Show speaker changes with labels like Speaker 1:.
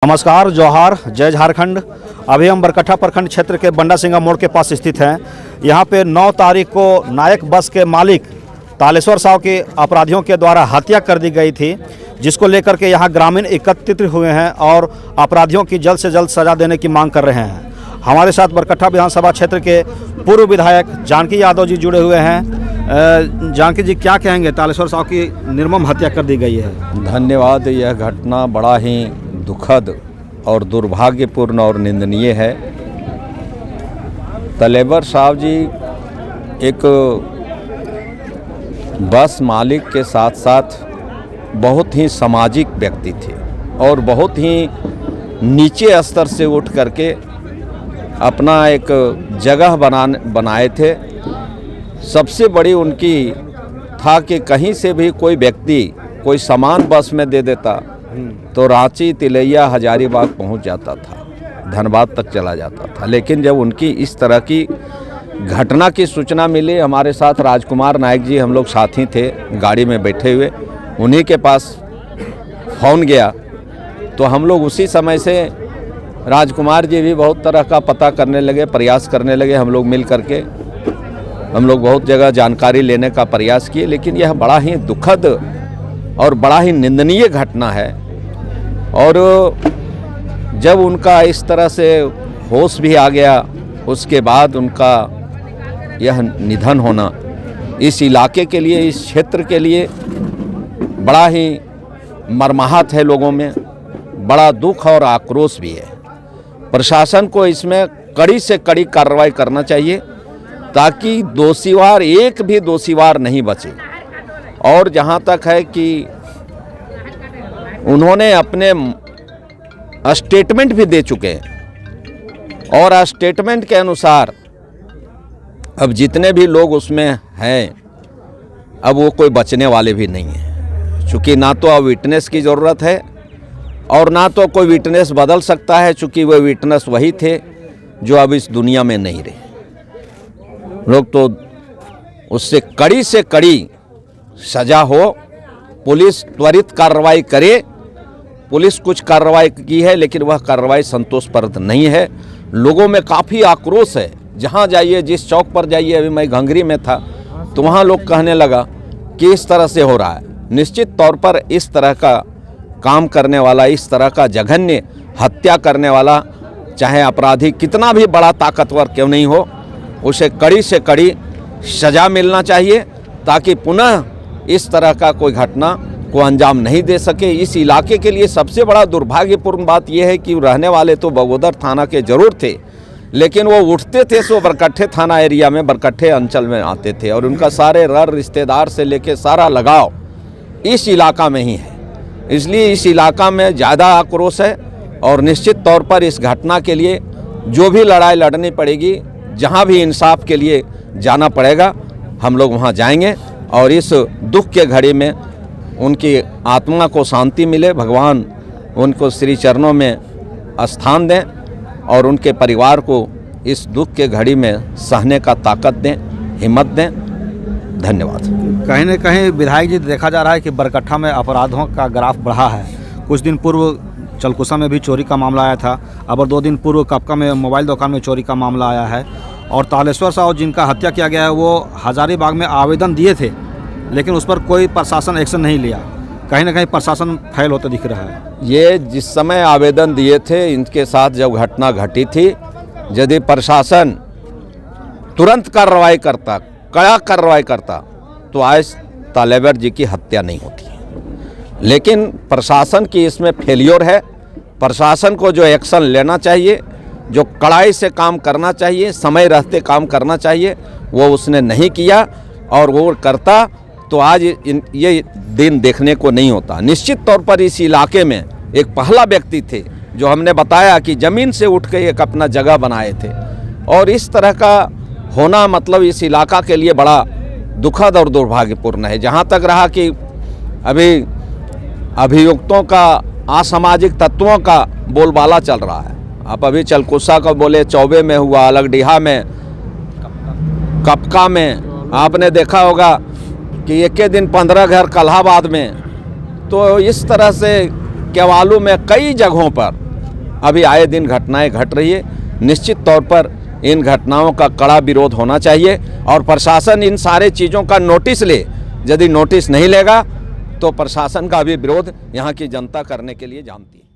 Speaker 1: नमस्कार, जोहार, जय झारखंड। अभी हम बरकट्ठा प्रखंड क्षेत्र के बंडा सिंगा मोड़ के पास स्थित हैं। यहाँ पे 9 तारीख को नायक बस के मालिक तालेश्वर साहु के अपराधियों के द्वारा हत्या कर दी गई थी, जिसको लेकर के यहाँ ग्रामीण एकत्रित हुए हैं और अपराधियों की जल्द से जल्द सजा देने की मांग कर रहे हैं। हमारे साथ बरकट्ठा विधानसभा क्षेत्र के पूर्व विधायक जानकी यादव जी जुड़े हुए हैं। जानकी जी, क्या कहेंगे? तालेश्वर साहु की निर्मम हत्या कर दी गई है।
Speaker 2: धन्यवाद। यह घटना बड़ा ही दुखद और दुर्भाग्यपूर्ण और निंदनीय है। तालेश्वर साहु जी एक बस मालिक के साथ साथ बहुत ही सामाजिक व्यक्ति थे और बहुत ही नीचे स्तर से उठ करके अपना एक जगह बनाए थे। सबसे बड़ी उनकी था कि कहीं से भी कोई व्यक्ति कोई सामान बस में दे देता तो रांची, तिलैया, हजारीबाग पहुंच जाता था, धनबाद तक चला जाता था। लेकिन जब उनकी इस तरह की घटना की सूचना मिली, हमारे साथ राजकुमार नायक जी, हम लोग साथी थे गाड़ी में बैठे हुए, उन्हीं के पास फ़ोन गया तो हम लोग उसी समय से राजकुमार जी भी बहुत तरह का पता करने लगे, प्रयास करने लगे। हम लोग मिल करके हम लोग बहुत जगह जानकारी लेने का प्रयास किए, लेकिन यह बड़ा ही दुखद और बड़ा ही निंदनीय घटना है। और जब उनका इस तरह से होश भी आ गया, उसके बाद उनका यह निधन होना इस इलाके के लिए, इस क्षेत्र के लिए बड़ा ही मर्माहत है। लोगों में बड़ा दुख और आक्रोश भी है। प्रशासन को इसमें कड़ी से कड़ी कार्रवाई करना चाहिए ताकि दोषीवार, एक भी दोषीवार नहीं बचे। और जहाँ तक है कि उन्होंने अपने स्टेटमेंट भी दे चुके हैं और स्टेटमेंट के अनुसार अब जितने भी लोग उसमें हैं, अब वो कोई बचने वाले भी नहीं हैं, चूँकि ना तो अब विटनेस की ज़रूरत है और ना तो कोई विटनेस बदल सकता है, चूँकि वो विटनेस वही थे जो अब इस दुनिया में नहीं रहे। लोग तो उससे कड़ी से कड़ी सज़ा हो, पुलिस त्वरित कार्रवाई करे। पुलिस कुछ कार्रवाई की है लेकिन वह कार्रवाई संतोषप्रद नहीं है। लोगों में काफ़ी आक्रोश है। जहाँ जाइए, जिस चौक पर जाइए, अभी मैं घंगरी में था तो वहाँ लोग कहने लगा कि इस तरह से हो रहा है। निश्चित तौर पर इस तरह का काम करने वाला, इस तरह का जघन्य हत्या करने वाला, चाहे अपराधी कितना भी बड़ा ताकतवर क्यों नहीं हो, उसे कड़ी से कड़ी सज़ा मिलना चाहिए ताकि पुनः इस तरह का कोई घटना को अंजाम नहीं दे सके। इस इलाके के लिए सबसे बड़ा दुर्भाग्यपूर्ण बात यह है कि रहने वाले तो बगोदर थाना के जरूर थे, लेकिन वो उठते थे सो बरकट्ठे थाना एरिया में, बरकट्ठे अंचल में आते थे और उनका सारे रिश्तेदार से लेके सारा लगाव इस इलाका में ही है। इसलिए इस इलाका में ज़्यादा आक्रोश है और निश्चित तौर पर इस घटना के लिए जो भी लड़ाई लड़नी पड़ेगी, जहां भी इंसाफ के लिए जाना पड़ेगा, हम लोग वहां जाएंगे और इस दुख के घड़ी में उनकी आत्मा को शांति मिले, भगवान उनको श्री चरणों में स्थान दें और उनके परिवार को इस दुख के घड़ी में सहने का ताकत दें, हिम्मत दें। धन्यवाद।
Speaker 1: कहीं न कहीं विधायक जी, देखा जा रहा है कि बरकट्ठा में अपराधों का ग्राफ बढ़ा है। कुछ दिन पूर्व चलकुसा में भी चोरी का मामला आया था, अब 2 दिन पूर्व कपका में मोबाइल दुकान में चोरी का मामला आया है। और तालेश्वर साहु जिनका हत्या किया गया है, वो हजारीबाग में आवेदन दिए थे लेकिन उस पर कोई प्रशासन एक्शन नहीं लिया। कहीं ना कहीं प्रशासन फेल होता दिख रहा है। ये
Speaker 2: जिस समय आवेदन दिए थे, इनके साथ जब घटना घटी थी, यदि प्रशासन तुरंत कार्रवाई करता, कड़ा कार्रवाई करता, तो आज तालेश्वर जी की हत्या नहीं होती। लेकिन प्रशासन की इसमें फेलियर है। प्रशासन को जो एक्शन लेना चाहिए, जो कड़ाई से काम करना चाहिए, समय रहते काम करना चाहिए, वो उसने नहीं किया। और वो करता तो आज ये दिन देखने को नहीं होता। निश्चित तौर पर इस इलाके में एक पहला व्यक्ति थे जो हमने बताया कि ज़मीन से उठ के एक अपना जगह बनाए थे। और इस तरह का होना मतलब इस इलाका के लिए बड़ा दुखद और दुर्भाग्यपूर्ण है। जहाँ तक रहा कि अभी अभियुक्तों का, असामाजिक तत्वों का बोलबाला चल रहा है। आप अभी चलकुसा का बोले, चौबे में हुआ, अलगडीहा में, कपका में, आपने देखा होगा कि एक दिन 15 घर कल्हाबाद में। तो इस तरह से केवालू में कई जगहों पर अभी आए दिन घटनाएं घट रही है। निश्चित तौर पर इन घटनाओं का कड़ा विरोध होना चाहिए और प्रशासन इन सारे चीज़ों का नोटिस ले। यदि नोटिस नहीं लेगा तो प्रशासन का भी विरोध यहाँ की जनता करने के लिए जानती है।